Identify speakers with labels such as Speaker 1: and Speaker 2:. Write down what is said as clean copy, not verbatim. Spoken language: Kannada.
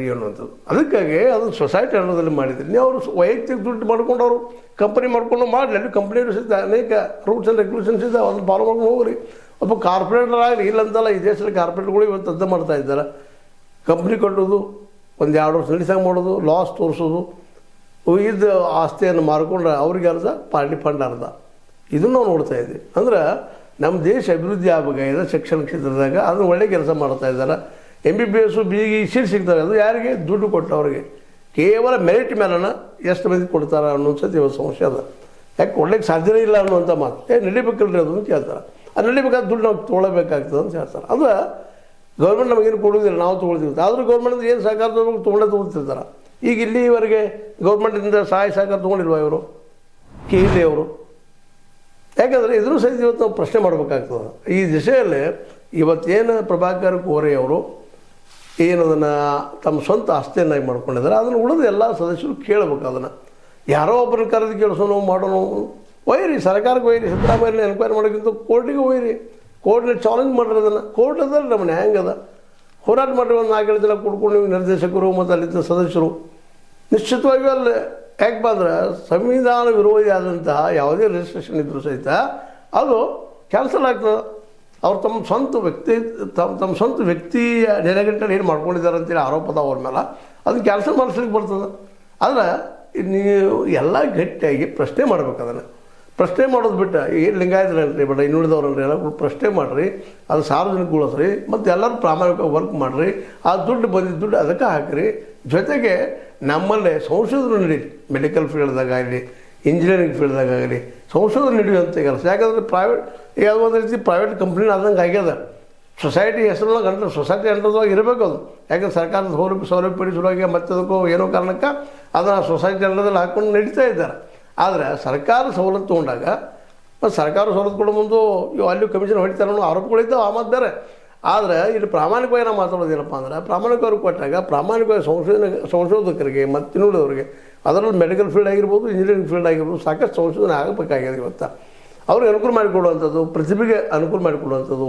Speaker 1: ಅನ್ನುವಂಥದ್ದು. ಅದಕ್ಕಾಗಿ ಅದನ್ನು ಸೊಸೈಟಿ ಹಣದಲ್ಲಿ ಮಾಡಿದ್ರಿ. ನೀವು ಅವರು ವೈಯಕ್ತಿಕ ದುಡ್ಡು ಮಾಡ್ಕೊಂಡು ಅವರು ಕಂಪನಿ ಮಾಡ್ಕೊಂಡು ಮಾಡಲಿ. ಅಲ್ಲಿ ಕಂಪ್ನಿಯವರು ಸಹಿತ ಅನೇಕ ರೂಲ್ಸ್ ಆ್ಯಂಡ್ ರೆಗ್ಯುಲೇಷನ್ಸ್ ಇದೆ, ಅದನ್ನು ಫಾಲೋ ಮಾಡ್ಕೊಂಡು ಹೋಗ್ರಿ. ಒಬ್ಬ ಕಾರ್ಪೊರೇಟರ್ ಆಗಲಿ, ಇಲ್ಲಂತಲ್ಲ ಈ ದೇಶದಲ್ಲಿ ಕಾರ್ಪೊರೇಟ್ಗಳು ಇವತ್ತು ಅರ್ಥ ಮಾಡ್ತಾ ಇದ್ದಾರೆ. ಕಂಪ್ನಿ ಕಟ್ಟೋದು, ಒಂದು 2 ವರ್ಷ ನಡಿಸಂಗೆ ಮಾಡೋದು, ಲಾಸ್ ತೋರಿಸೋದು, ಇದು ಆಸ್ತಿಯನ್ನು ಮಾರ್ಕೊಂಡ್ರೆ ಅವ್ರಿಗೆ ಅರ್ಧ, ಪಾರ್ಟಿ ಫಂಡ್ ಅರ್ಧ. ಇದನ್ನು ನಾವು ನೋಡ್ತಾ ಇದ್ದೀವಿ. ಅಂದ್ರೆ ನಮ್ಮ ದೇಶ ಅಭಿವೃದ್ಧಿ ಆಗಬೇಕಾಗಿದೆ ಶಿಕ್ಷಣ ಕ್ಷೇತ್ರದಾಗ. ಅದನ್ನು ಒಳ್ಳೆ ಕೆಲಸ ಮಾಡ್ತಾ ಇದ್ದಾರೆ. MBBS BE ಸೀಟ್ ಸಿಗ್ತವೆ. ಅದು ಯಾರಿಗೆ? ದುಡ್ಡು ಕೊಟ್ಟವ್ರಿಗೆ. ಕೇವಲ ಮೆರಿಟ್ ಮೇಲನ ಎಷ್ಟು ಮಂದಿ ಕೊಡ್ತಾರೆ ಅನ್ನೋದು ಇವತ್ತು ಸಮಸ್ಯೆ ಅದ. ಯಾಕೆ ಕೊಡ್ಲಿಕ್ಕೆ ಸಾಧ್ಯನೇ ಇಲ್ಲ ಅನ್ನುವಂಥ ಮಾತು. ನಡಿಬೇಕಲ್ರಿ ಅದು ಅಂತ ಹೇಳ್ತಾರೆ. ಅದು ನಡಿಬೇಕಾದ ದುಡ್ಡು ನಾವು ತೊಗೊಳ್ಳಬೇಕಾಗ್ತದೆ ಅಂತ ಹೇಳ್ತಾರೆ. ಅಂದ್ರೆ ಗೌರ್ಮೆಂಟ್ ನಮಗೇನು ಕೊಡೋದಿಲ್ಲ, ನಾವು ತೊಗೊಳ್ತೀವಿ. ಆದರೂ ಗೌರ್ಮೆಂಟ್ ಏನು ಸಹಕಾರ ತೊಗೊಳ್ತಿರ್ತಾರೆ. ಈಗ ಇಲ್ಲಿವರೆಗೆ ಗೌರ್ಮೆಂಟಿಂದ ಸಹಾಯ ಸಹಕಾರ ತೊಗೊಂಡಿಲ್ವ ಇವರು KLE ಅವರು? ಯಾಕಂದರೆ ಇದನ್ನು ಸಹಿತ ಇವತ್ತು ನಾವು ಪ್ರಶ್ನೆ ಮಾಡಬೇಕಾಗ್ತದೆ. ಈ ದಿಶೆಯಲ್ಲಿ ಇವತ್ತೇನು ಪ್ರಭಾಕರ್ ಕೋರೆ ಅವರು ಏನದನ್ನು ತಮ್ಮ ಸ್ವಂತ ಆಸ್ತಿಯನ್ನಾಗಿ ಮಾಡ್ಕೊಂಡಿದ್ದಾರೆ, ಅದನ್ನು ಉಳಿದ ಎಲ್ಲ ಸದಸ್ಯರು ಕೇಳಬೇಕು. ಅದನ್ನು ಯಾರೋ ಒಬ್ಬರನ್ನ ಕರೆದು ಕೇಳಿಸೋನು ಮಾಡೋಣ, ಒಯ್ಯಿರಿ ಸರ್ಕಾರಕ್ಕೆ ಒಯ್ಯಿರಿ. ಸಿದ್ದರಾಮಯ್ಯನ ಎನ್ಕ್ವೈರಿ ಮಾಡೋಕ್ಕಿಂತ ಕೋರ್ಟಿಗೆ ಒಯ್ಯಿರಿ. ಕೋರ್ಟ್ನ ಚಾಲೆಂಜ್ ಮಾಡಿರಿ. ಅದನ್ನು ಕೋರ್ಟ್ ಅದಲ್ಲ ನಮ್ಮ ನ್ಯಾಯಾಂಗದ ಹೋರಾಟ ಮಾಡಿರಿ. ಒಂದು 4 ದಿನ ಕುಡ್ಕೊಂಡು ನೀವು ನಿರ್ದೇಶಕರು ಮತ್ತು ಅಲ್ಲಿದ್ದ ಸದಸ್ಯರು ನಿಶ್ಚಿತವಾಗಿಯೂ ಅಲ್ಲಿ ಯಾಕೆ ಬಂದ್ರೆ ಸಂವಿಧಾನ ವಿರೋಧಿ ಆದಂತಹ ಯಾವುದೇ ರಿಜಿಸ್ಟ್ರೇಷನ್ ಇದ್ದರೂ ಸಹಿತ ಅದು ಕ್ಯಾನ್ಸಲ್ ಆಗ್ತದೆ. ಅವ್ರು ತಮ್ಮ ಸ್ವಂತ ವ್ಯಕ್ತಿಯ ನೆಲೆಗಟ್ಟಲ್ಲಿ ಏನು ಮಾಡ್ಕೊಂಡಿದ್ದಾರೆ ಅಂತೇಳಿ ಆರೋಪದ ಅವ್ರ ಮೇಲೆ ಅದನ್ನು ಕ್ಯಾನ್ಸಲ್ ಮಾಡಿಸ್ಲಿಕ್ಕೆ ಬರ್ತದೆ. ಆದರೆ ನೀವು ಎಲ್ಲ ಗಟ್ಟಿಯಾಗಿ ಪ್ರಶ್ನೆ ಮಾಡ್ಬೇಕು. ಅದನ್ನು ಪ್ರಶ್ನೆ ಮಾಡೋದು ಬಿಟ್ಟು ಏನು ಲಿಂಗಾಯತರಲ್ರಿ ಬೇಡ ಇನ್ನುಳಿದವ್ರಲ್ರಿ ಎಲ್ಲ ಪ್ರಶ್ನೆ ಮಾಡಿರಿ, ಅದು ಸಾರ್ವಜನಿಕಗೊಳಿಸ್ರಿ, ಮತ್ತು ಎಲ್ಲರೂ ಪ್ರಾಮಾಣಿಕವಾಗಿ ವರ್ಕ್ ಮಾಡಿರಿ. ಆ ದುಡ್ಡು ಬಂದಿದ್ದ ದುಡ್ಡು ಅದಕ್ಕೆ ಹಾಕಿರಿ. ಜೊತೆಗೆ ನಮ್ಮಲ್ಲೇ ಸಂಶೋಧನೆ ನಡೀಲಿ. ಮೆಡಿಕಲ್ ಫೀಲ್ಡ್ದಾಗಲಿ, ಇಂಜಿನಿಯರಿಂಗ್ ಫೀಲ್ಡ್ದಾಗಲಿ ಸಂಶೋಧನೆ ನಡೆಯುವಂಥ ಕೆಲಸ. ಯಾಕಂದರೆ ಯಾವುದೋ ಒಂದು ರೀತಿ ಪ್ರೈವೇಟ್ ಕಂಪ್ನಿನ ಆದಂಗೆ ಆಗ್ಯದ. ಸೊಸೈಟಿ ಹೆಸರೊಳಗೆ ಅಂದ್ರೆ ಸೊಸೈಟಿ ಅಂಡರ್ದಾಗ ಇರಬೇಕು ಅದು. ಯಾಕಂದ್ರೆ ಸರ್ಕಾರದ ಸೌಲಭ್ಯ ಪಡಿಸುವಾಗ ಮತ್ತದಕ್ಕೂ ಏನೋ ಕಾರಣಕ್ಕೆ ಅದನ್ನು ಸೊಸೈಟಿ ಅಂಡರ್ದಲ್ಲಿ ಹಾಕ್ಕೊಂಡು ನಡೀತಾ ಇದ್ದಾರೆ. ಆದರೆ ಸರ್ಕಾರ ಸವಲತ್ತು ತೊಗೊಂಡಾಗ ಮತ್ತು ಸರ್ಕಾರ ಸವಲತ್ತು ಕೊಡೋ ಮುಂದೆ ಅಲ್ಲಿ ಕಮಿಷನ್ ಹೊಡಿತಾರೆ ಅನ್ನೋ ಆರೋಪಗಳಿದ್ದಾವೆ. ಆ ಮಾತು ಬೇರೆ. ಆದರೆ ಇಲ್ಲಿ ಪ್ರಾಮಾಣಿಕವಾಗಿ ನಾವು ಮಾತಾಡೋದೇನಪ್ಪ ಅಂದ್ರೆ, ಪ್ರಾಮಾಣಿಕವಾಗಿ ಕೊಟ್ಟಾಗ ಪ್ರಾಮಾಣಿಕವಾಗಿ ಸಂಶೋಧಕರಿಗೆ ಮತ್ತು ಇನ್ನುಳಿದವರಿಗೆ, ಅದರಲ್ಲಿ ಮೆಡಿಕಲ್ ಫೀಲ್ಡ್ ಆಗಿರ್ಬೋದು, ಇಂಜಿನಿಯರಿಂಗ್ ಫೀಲ್ಡ್ ಆಗಿರ್ಬೋದು, ಸಾಕಷ್ಟು ಸಂಶೋಧನೆ ಆಗಬೇಕಾಗಿದೆ. ಇವತ್ತು ಅವ್ರಿಗೆ ಅನುಕೂಲ ಮಾಡಿಕೊಡುವಂಥದ್ದು, ಪ್ರತಿಭೆಗೆ ಅನುಕೂಲ ಮಾಡಿಕೊಡುವಂಥದ್ದು.